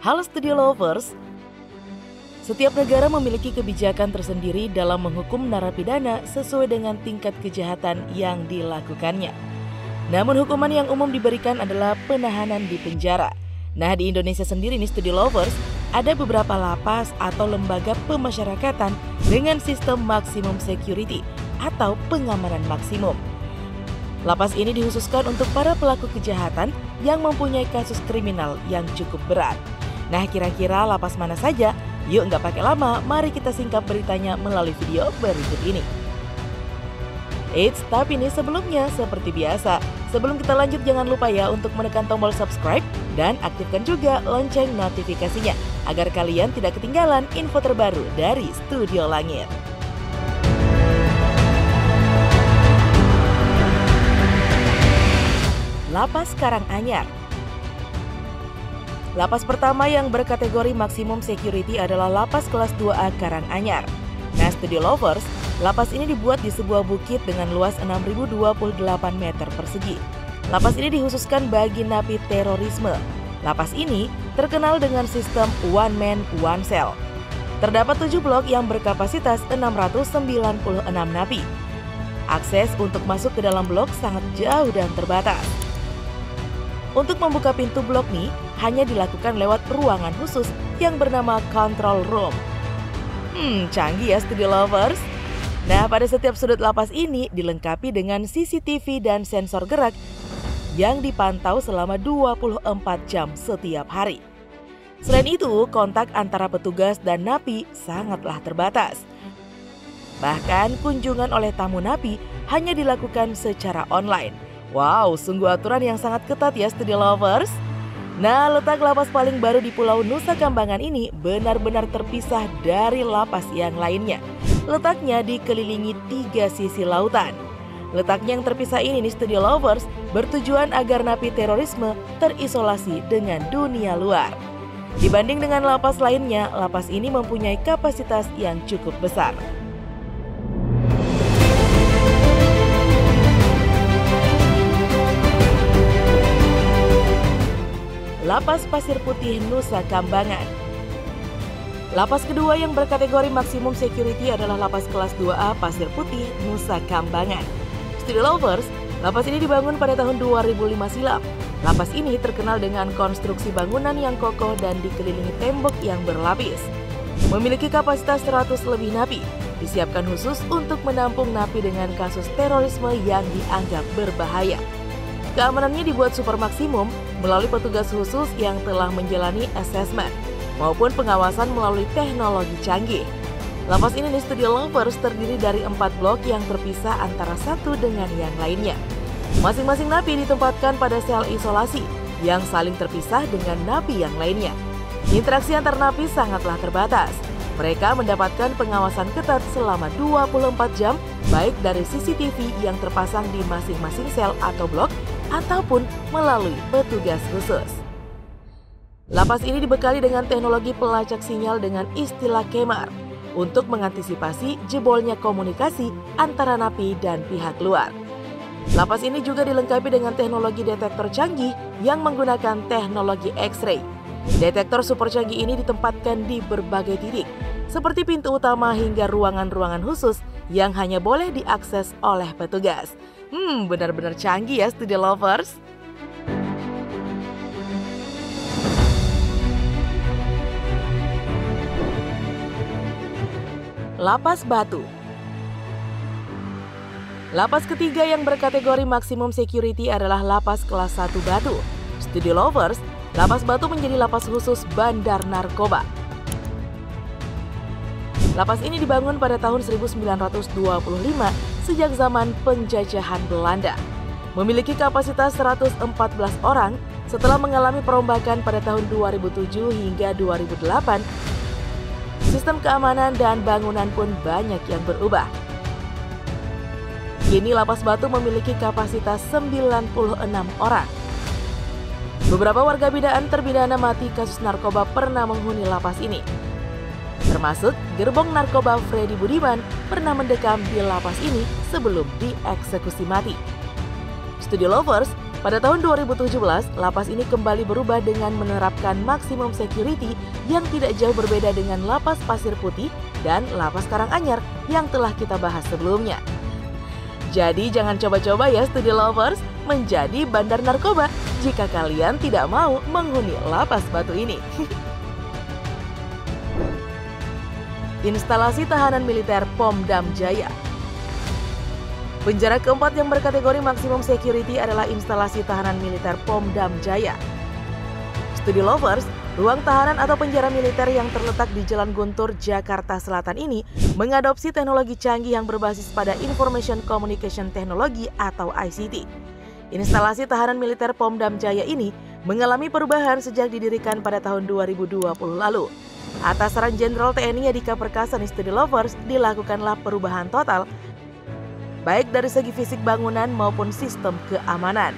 Halo Studio Lovers, setiap negara memiliki kebijakan tersendiri dalam menghukum narapidana sesuai dengan tingkat kejahatan yang dilakukannya. Namun hukuman yang umum diberikan adalah penahanan di penjara. Nah, di Indonesia sendiri nih Studio Lovers, ada beberapa lapas atau lembaga pemasyarakatan dengan sistem maksimum security atau pengamanan maksimum. Lapas ini dikhususkan untuk para pelaku kejahatan yang mempunyai kasus kriminal yang cukup berat. Nah, kira-kira lapas mana saja? Yuk nggak pakai lama, mari kita singkap beritanya melalui video berikut ini. Eits, tapi nih sebelumnya seperti biasa, sebelum kita lanjut jangan lupa ya untuk menekan tombol subscribe dan aktifkan juga lonceng notifikasinya agar kalian tidak ketinggalan info terbaru dari Studio Langit. Lapas Karanganyar. Lapas pertama yang berkategori maksimum security adalah Lapas kelas 2A Karanganyar. Nah, Studio Lovers, lapas ini dibuat di sebuah bukit dengan luas 6.028 meter persegi. Lapas ini dikhususkan bagi napi terorisme. Lapas ini terkenal dengan sistem one man one cell. Terdapat 7 blok yang berkapasitas 696 napi. Akses untuk masuk ke dalam blok sangat jauh dan terbatas. Untuk membuka pintu blok nih, hanya dilakukan lewat ruangan khusus yang bernama control room. Canggih ya Studio Lovers. Nah, pada setiap sudut lapas ini dilengkapi dengan CCTV dan sensor gerak yang dipantau selama 24 jam setiap hari. Selain itu, kontak antara petugas dan napi sangatlah terbatas. Bahkan kunjungan oleh tamu napi hanya dilakukan secara online. Wow, sungguh aturan yang sangat ketat ya Studio Lovers. Nah, letak lapas paling baru di Pulau Nusa Kambangan ini benar-benar terpisah dari lapas yang lainnya. Letaknya dikelilingi 3 sisi lautan. Letaknya yang terpisah ini nih Studio Lovers bertujuan agar napi terorisme terisolasi dengan dunia luar. Dibanding dengan lapas lainnya, lapas ini mempunyai kapasitas yang cukup besar. Lapas Pasir Putih Nusa Kambangan. Lapas kedua yang berkategori maksimum security adalah Lapas kelas 2A Pasir Putih Nusa Kambangan. Studio Lovers, lapas ini dibangun pada tahun 2005 silam. Lapas ini terkenal dengan konstruksi bangunan yang kokoh dan dikelilingi tembok yang berlapis. Memiliki kapasitas 100 lebih napi, disiapkan khusus untuk menampung napi dengan kasus terorisme yang dianggap berbahaya. Keamanannya dibuat super maksimum melalui petugas khusus yang telah menjalani asesmen maupun pengawasan melalui teknologi canggih. Lapas ini nih Studio Lovers terdiri dari 4 blok yang terpisah antara satu dengan yang lainnya. Masing-masing napi ditempatkan pada sel isolasi yang saling terpisah dengan napi yang lainnya. Interaksi antar napi sangatlah terbatas. Mereka mendapatkan pengawasan ketat selama 24 jam baik dari CCTV yang terpasang di masing-masing sel atau blok ataupun melalui petugas khusus. Lapas ini dibekali dengan teknologi pelacak sinyal dengan istilah KEMAR untuk mengantisipasi jebolnya komunikasi antara napi dan pihak luar. Lapas ini juga dilengkapi dengan teknologi detektor canggih yang menggunakan teknologi X-ray. Detektor super canggih ini ditempatkan di berbagai titik, seperti pintu utama hingga ruangan-ruangan khusus yang hanya boleh diakses oleh petugas. Benar-benar canggih ya Studio Lovers. Lapas Batu. Lapas ketiga yang berkategori maksimum security adalah Lapas kelas 1 Batu. Studio Lovers, Lapas Batu menjadi lapas khusus bandar narkoba. Lapas ini dibangun pada tahun 1925 sejak zaman penjajahan Belanda. Memiliki kapasitas 114 orang setelah mengalami perombakan pada tahun 2007 hingga 2008. Sistem keamanan dan bangunan pun banyak yang berubah. Kini Lapas Batu memiliki kapasitas 96 orang. Beberapa warga binaan terpidana mati kasus narkoba pernah menghuni lapas ini. Termasuk gerbong narkoba Freddy Budiman pernah mendekam di lapas ini sebelum dieksekusi mati. Studio Lovers, Pada tahun 2017, lapas ini kembali berubah dengan menerapkan maksimum security yang tidak jauh berbeda dengan lapas Pasir Putih dan lapas Karanganyar yang telah kita bahas sebelumnya. Jadi jangan coba-coba ya Studi Lovers menjadi bandar narkoba jika kalian tidak mau menghuni lapas Batu ini. Instalasi tahanan militer Pom Dam Jaya. Penjara keempat yang berkategori maksimum security adalah instalasi tahanan militer Pom Dam Jaya. Studi Lovers, ruang tahanan atau penjara militer yang terletak di Jalan Guntur, Jakarta Selatan ini mengadopsi teknologi canggih yang berbasis pada Information Communication Technology atau ICT. Instalasi tahanan militer Pom Dam Jaya ini mengalami perubahan sejak didirikan pada tahun 2020 lalu. Atas saran Jenderal TNI Andika Perkasa, Studi Lovers, dilakukanlah perubahan total baik dari segi fisik bangunan maupun sistem keamanan.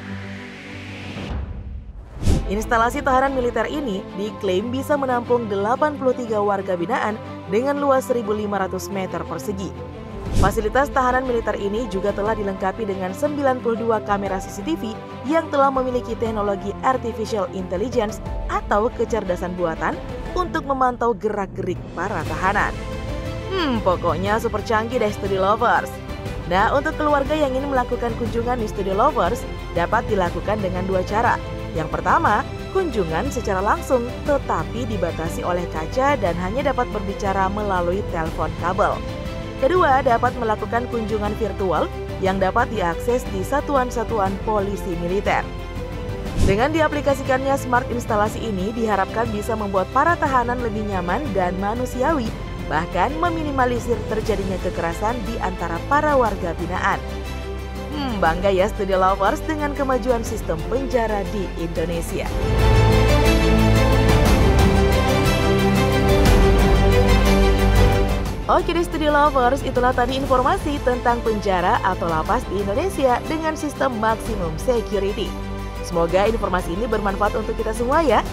Instalasi tahanan militer ini diklaim bisa menampung 83 warga binaan dengan luas 1.500 meter persegi. Fasilitas tahanan militer ini juga telah dilengkapi dengan 92 kamera CCTV yang telah memiliki teknologi Artificial Intelligence atau kecerdasan buatan untuk memantau gerak-gerik para tahanan. Pokoknya super canggih deh Studi Lovers. Nah, untuk keluarga yang ingin melakukan kunjungan di Studi Lovers dapat dilakukan dengan dua cara. Yang pertama, kunjungan secara langsung tetapi dibatasi oleh kaca dan hanya dapat berbicara melalui telepon kabel. Kedua, dapat melakukan kunjungan virtual yang dapat diakses di satuan-satuan polisi militer. Dengan diaplikasikannya smart instalasi ini diharapkan bisa membuat para tahanan lebih nyaman dan manusiawi, bahkan meminimalisir terjadinya kekerasan di antara para warga binaan. Bangga ya Studi Lovers dengan kemajuan sistem penjara di Indonesia. Oke deh Studi Lovers, itulah tadi informasi tentang penjara atau lapas di Indonesia dengan sistem maksimum security. Semoga informasi ini bermanfaat untuk kita semua ya.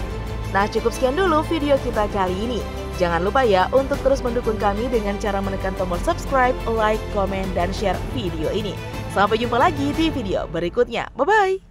Nah, cukup sekian dulu video kita kali ini. Jangan lupa ya untuk terus mendukung kami dengan cara menekan tombol subscribe, like, komen, dan share video ini. Sampai jumpa lagi di video berikutnya. Bye-bye!